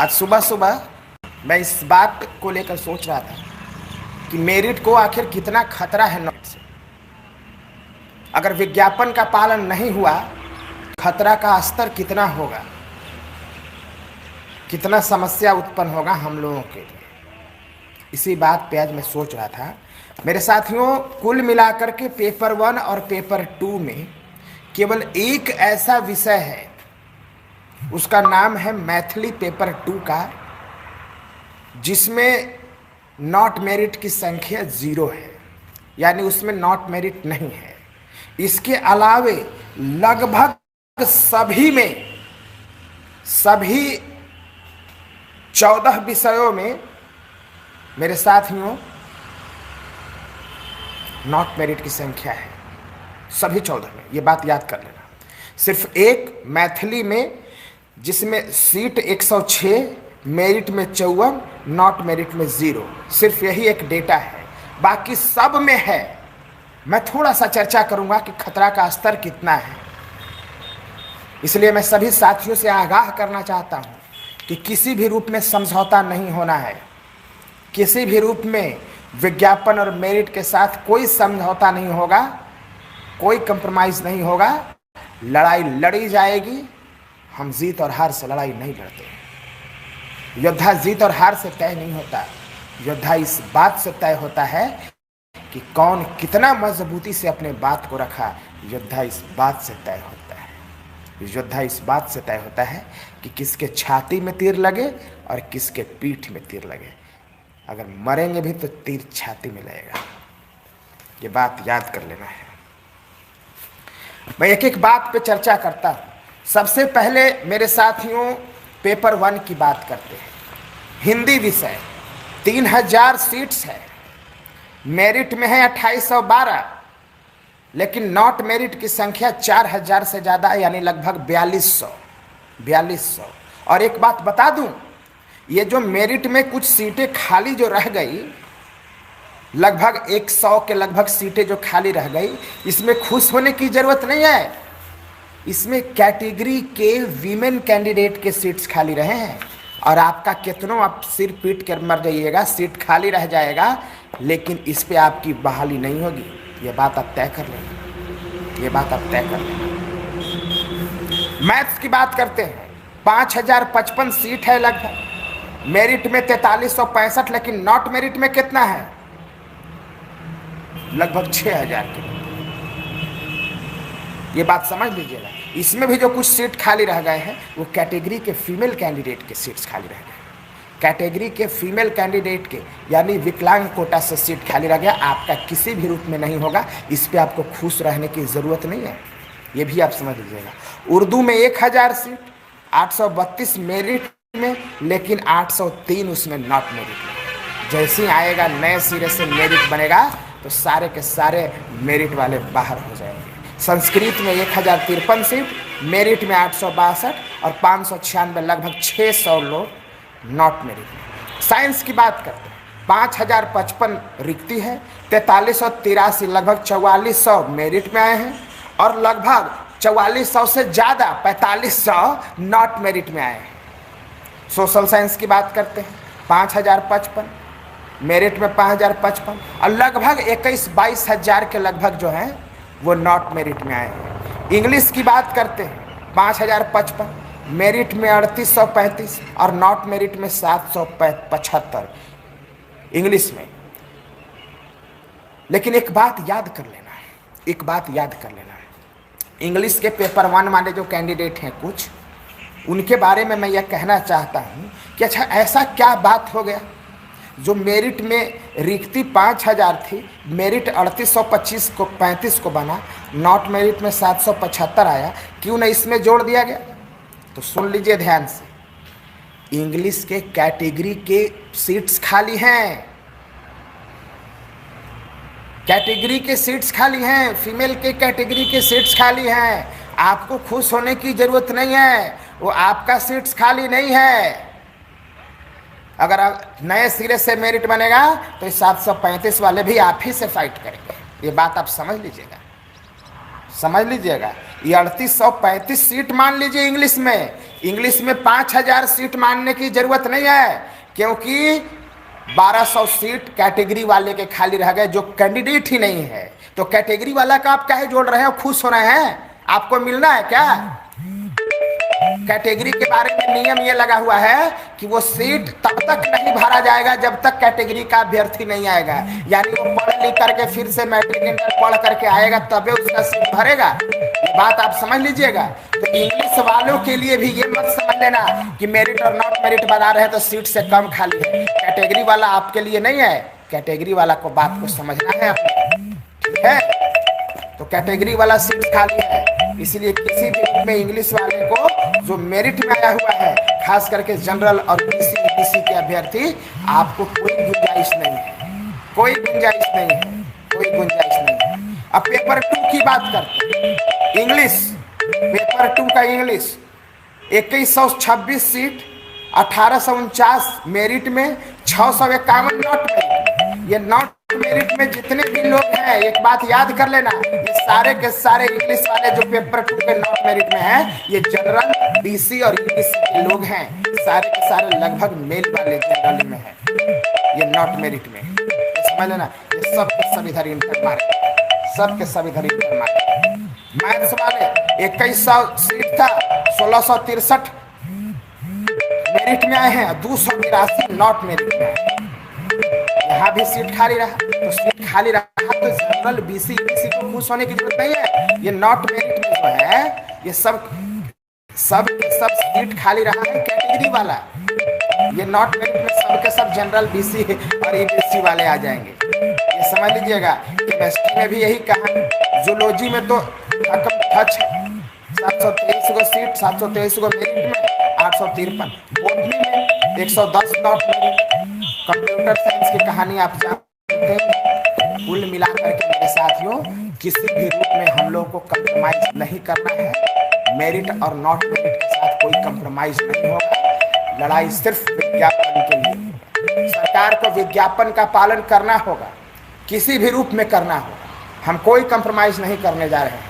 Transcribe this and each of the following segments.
आज सुबह सुबह मैं इस बात को लेकर सोच रहा था कि मेरिट को आखिर कितना खतरा है नोट से। अगर विज्ञापन का पालन नहीं हुआ, खतरा का स्तर कितना होगा, कितना समस्या उत्पन्न होगा हम लोगों के लिए। इसी बात पे आज मैं सोच रहा था। मेरे साथियों, कुल मिलाकर के पेपर 1 और पेपर 2 में केवल एक ऐसा विषय है, उसका नाम है मैथिली पेपर 2 का, जिसमें नॉट मेरिट की संख्या 0 है, यानी उसमें नॉट मेरिट नहीं है। इसके अलावे लगभग सभी 14 विषयों में मेरे साथियों नॉट मेरिट की संख्या है, सभी 14 में। ये बात याद कर लेना। सिर्फ एक मैथिली में, जिसमें सीट 106, मेरिट में 54, नॉट मेरिट में 0, सिर्फ यही एक डेटा है। बाकी सब में है। मैं थोड़ा सा चर्चा करूंगा कि खतरा का स्तर कितना है। इसलिए मैं सभी साथियों से आगाह करना चाहता हूं कि किसी भी रूप में समझौता नहीं होना है। किसी भी रूप में विज्ञापन और मेरिट के साथ कोई समझौता नहीं होगा, कोई कंप्रोमाइज नहीं होगा। लड़ाई लड़ी जाएगी। हम जीत और हार से लड़ाई नहीं लड़ते। योद्धा जीत और हार से तय नहीं होता। योद्धा इस बात से तय होता है कि कौन कितना मजबूती से अपने बात को रखा। योद्धा इस बात से तय होता है। योद्धा इस बात से तय होता है कि किसके छाती में तीर लगे और किसके पीठ में तीर लगे। अगर मरेंगे भी तो तीर छाती में लगेगा। ये बात याद कर लेना है। मैं एक एक बात पे चर्चा करता हूं। सबसे पहले मेरे साथियों पेपर 1 की बात करते हैं। हिंदी विषय 3000 सीट्स है, मेरिट में है 2812, लेकिन नॉट मेरिट की संख्या 4000 से ज़्यादा है, यानी लगभग 4200। और एक बात बता दूं, ये जो मेरिट में कुछ सीटें खाली जो रह गई, लगभग 100 के लगभग सीटें जो खाली रह गई, इसमें खुश होने की ज़रूरत नहीं है। इसमें कैटेगरी के वीमेन कैंडिडेट के सीट्स खाली रहे हैं। और आपका कितनों आप सिर पीट कर मर जाइएगा, सीट खाली रह जाएगा, लेकिन इस पे आपकी बहाली नहीं होगी। ये बात आप तय कर लेना। ये बात आप तय कर लेना। मैथ्स की बात करते हैं। 5055 सीट है लगभग, मेरिट में 4365, लेकिन नॉट मेरिट में कितना है? लगभग 6000 के। ये बात समझ लीजिएगा। इसमें भी जो कुछ सीट खाली रह गए हैं, वो कैटेगरी के फीमेल कैंडिडेट के सीट्स खाली रह गए। कैटेगरी के फीमेल कैंडिडेट के, यानी विकलांग कोटा से सीट खाली रह गया। आपका किसी भी रूप में नहीं होगा। इस पे आपको खुश रहने की ज़रूरत नहीं है। ये भी आप समझ लीजिएगा। उर्दू में 1000 सीट, 832 मेरिट में, लेकिन 803 उसमें नॉट मेरिट में। जैसे ही आएगा नए सिरे से मेरिट बनेगा तो सारे के सारे मेरिट वाले बाहर हो जाएंगे। संस्कृत में 1053 सीट, मेरिट में 862 और 596, लगभग 600 लोग नॉट मेरिट में। साइंस की बात करते हैं। 5055 रिक्ति है, 4383, लगभग 4400 मेरिट में आए हैं, और लगभग 4400 से ज़्यादा 4500 नॉट मेरिट में आए हैं। सोशल साइंस की बात करते हैं। 5055, मेरिट में 5055, और लगभग 21-22 हज़ार के लगभग जो हैं वो नॉट मेरिट में आए हैं। इंग्लिश की बात करते हैं। 5055, मेरिट में 3835 और नॉट मेरिट में 775 इंग्लिश में। लेकिन एक बात याद कर लेना है, एक बात याद कर लेना है। इंग्लिश के पेपर 1 वाले जो कैंडिडेट हैं कुछ, उनके बारे में मैं यह कहना चाहता हूँ कि अच्छा, ऐसा क्या बात हो गया जो मेरिट में रिक्ति 5000 थी, मेरिट 3825 को 35 को बना, नॉट मेरिट में 775 आया, क्यों ना इसमें जोड़ दिया गया? तो सुन लीजिए ध्यान से। इंग्लिश के कैटेगरी के सीट्स खाली हैं। कैटेगरी के सीट्स खाली हैं, फीमेल के कैटेगरी के सीट्स खाली हैं। आपको खुश होने की जरूरत नहीं है, वो आपका सीट्स खाली नहीं है। अगर नए सिरे से मेरिट बनेगा तो 735 वाले भी आप ही से फाइट करेंगे। ये बात आप समझ लीजिएगा। समझ लीजिएगा, ये 3835 सीट मान लीजिए इंग्लिश में। इंग्लिश में 5000 सीट मानने की जरूरत नहीं है, क्योंकि 1200 सीट कैटेगरी वाले के खाली रह गए जो कैंडिडेट ही नहीं है। तो कैटेगरी वाला का आप काहे जोड़ रहे हैं, खुश हो रहे हैं? आपको मिलना है क्या? कैटेगरी के बारे में नियम ये लगा हुआ है कि वो सीट तब तक नहीं भरा जाएगा जब तक कैटेगरी का अभ्यर्थी नहीं आएगा। यानी वो पढ़ लिख करके फिर से मैट्रिक इंटर पढ़ करके आएगा तबे उसका सीट भरेगा। ये बात आप समझ लीजिएगा। तो इंग्लिश वालों के लिए भी ये मत समझ लेना कि मेरिट और नॉट मेरिट बना रहे हैं तो सीट से कम खाली है। कैटेगरी वाला आपके लिए नहीं है, कैटेगरी वाला को बात को समझना है अपने, ठीक है? तो कैटेगरी वाला सीट खाली है, इसलिए किसी भी रूप में इंग्लिश वाले को जो मेरिट में आया हुआ है, खास करके जनरल और बीसी के अभ्यर्थी, आपको कोई गुंजाइश नहीं है, कोई गुंजाइश नहीं है, कोई गुंजाइश नहीं है। अब पेपर 2 की बात करते हैं। इंग्लिश पेपर 2 का इंग्लिश 2126 सीट, 1849 मेरिट में, 651 नॉट मेरिट। ये नॉट मेरिट में जितने भी लोग हैं, एक बात याद कर लेना, ये सारे के सारे इंग्लिश वाले जो पेपर 2 के नॉट मेरिट में हैं, ये जनरल, बीसी और ईबीसी के लोग हैं। सारे के सारे लगभग मेल वाले जनरल में हैं, ये नॉट मेरिट में। समझ लेना, ये सब के सब इधर इंटर मारे, सब के सब इधर इंटर मारे। मैथ्स वाले 2100 सीट था, 1663 मेरिट में आए हैं, 282 नॉट मेरिट में आए। यहाँ भी सीट खाली रहा, तो सीट खाली रहा तो जनरल, बीसी, ईबीसी को खुश होने की जरूरत नहीं है। ये नॉट मेरिट में जो है, ये सब सीट खाली रहा है कैटेगरी वाला। ये नॉट मेरिट में सब के सब जनरल, बीसी और ईबीसी वाले आ जाएंगे। ये समझ लीजिएगा। केमिस्ट्री में भी यही कहा, जूलॉजी में तो रकम टच है, 723 को सीट, 723 को मेरिट में, 853। बॉटनी में 110 नॉट मेरिट। कंप्यूटर साइंस की कहानी आप जानते हैं। कुल मिलाकर के मेरे साथियों, किसी भी रूप में हम लोग को कंप्रोमाइज नहीं करना है। मेरिट और नॉट मेरिट के साथ कोई कंप्रोमाइज नहीं होगा। लड़ाई सिर्फ विज्ञापन के लिए। सरकार को विज्ञापन का पालन करना होगा, किसी भी रूप में करना होगा। हम कोई कंप्रोमाइज नहीं करने जा रहे हैं।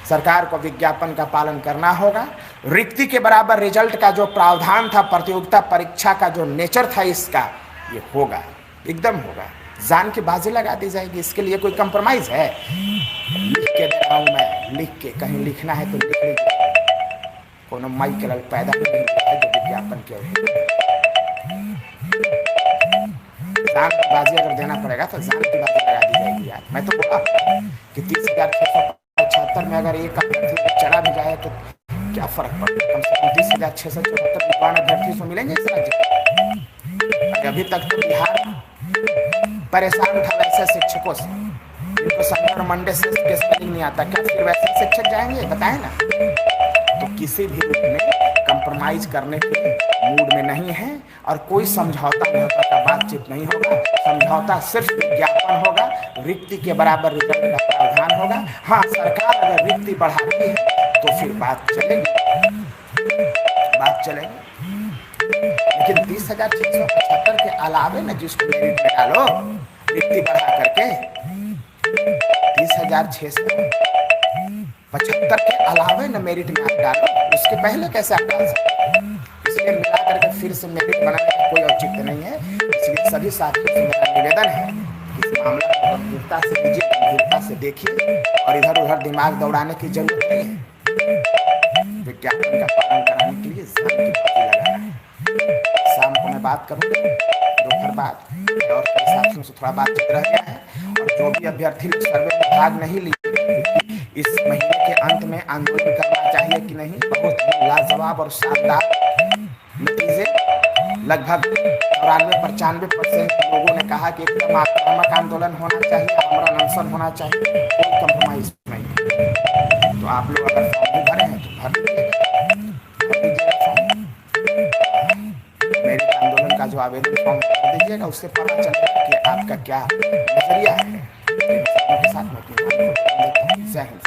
सरकार को विज्ञापन का पालन करना होगा। रिक्ति के बराबर रिजल्ट का जो प्रावधान था, प्रतियोगिता परीक्षा का जो नेचर था इसका, ये होगा, एकदम होगा। जान की बाजी लगा दी जाएगी, इसके लिए कोई कंप्रोमाइज है? लिख के दे रहा हूं मैं, लिख के, कहीं लिखना है तो लिख लीजिए। कोनो माई के लल पैदा नहीं हुआ है जो विज्ञापन के जान की बाजी अगर देना पड़ेगा तो जान की बाजी लगा दी जाएगी यार। मैं तो बोला कि 30,675 में अगर एक अभ्यर्थी चढ़ा भी जाए तो क्या फर्क पड़ता है? कम से कम 30,674 विद्वान अभ्यर्थी को मिलेंगे इस राज्य। अभी तक तो बिहार परेशान था वैसे शिक्षकों से, इनको संडे और मंडे से स्पेलिंग नहीं आता, क्या फिर वैसे शिक्षक जाएंगे? बताए ना। तो किसी भी रूप में कंप्रोमाइज करने के मूड में नहीं है और कोई समझौता का बातचीत नहीं होगा। समझौता सिर्फ विज्ञापन होगा, रिक्ति के बराबर रिजल्ट का प्रावधान होगा। हाँ, सरकार अगर रिक्ति बढ़ाती है तो फिर बात चलेगी, बात चलेगी। लेकिन 30,675 के अलावे न जिसको मेरिट में डालो, रिक्ति बढ़ा करके 30,675 के अलावे न मेरिट में आप डालो, उसके पहले कैसे आप डाल सकते? इसलिए मिला करके फिर से मेरिट बनाने का कोई औचित्य नहीं है। इसलिए सभी साथियों से मेरा निवेदन है कि इस मामला को गंभीरता से लीजिए, गंभीरता से देखिए और इधर उधर दिमाग दौड़ाने की जरूरत नहीं है। विज्ञापन का पालन कराने के लिए जान की बाजी लगाना है। शाम को मैं बात करूँगा, दोपहर बाद, और कई साथियों से थोड़ा बातचीत रह गया है। और जो भी अभ्यर्थी सर्वे में भाग नहीं लिए, इस महीने के अंत में आंदोलन करना चाहिए कि नहीं। बहुत लाजवाब और शानदार नतीजे, लगभग 94-95% लोगों ने कहा कि एकदम आक्रामक आंदोलन होना चाहिए, आमरण अनशन होना चाहिए, कोई कंप्रोमाइज नहीं। तो आप लोग अगर फॉर्म भी भरे हैं तो भर दीजिएगा फॉर्म। मेरिट आंदोलन का जो आवेदन फॉर्म भर दीजिएगा, उससे पता चलेगा कि आपका क्या नजरिया है। के साथ मैं जय हिंद।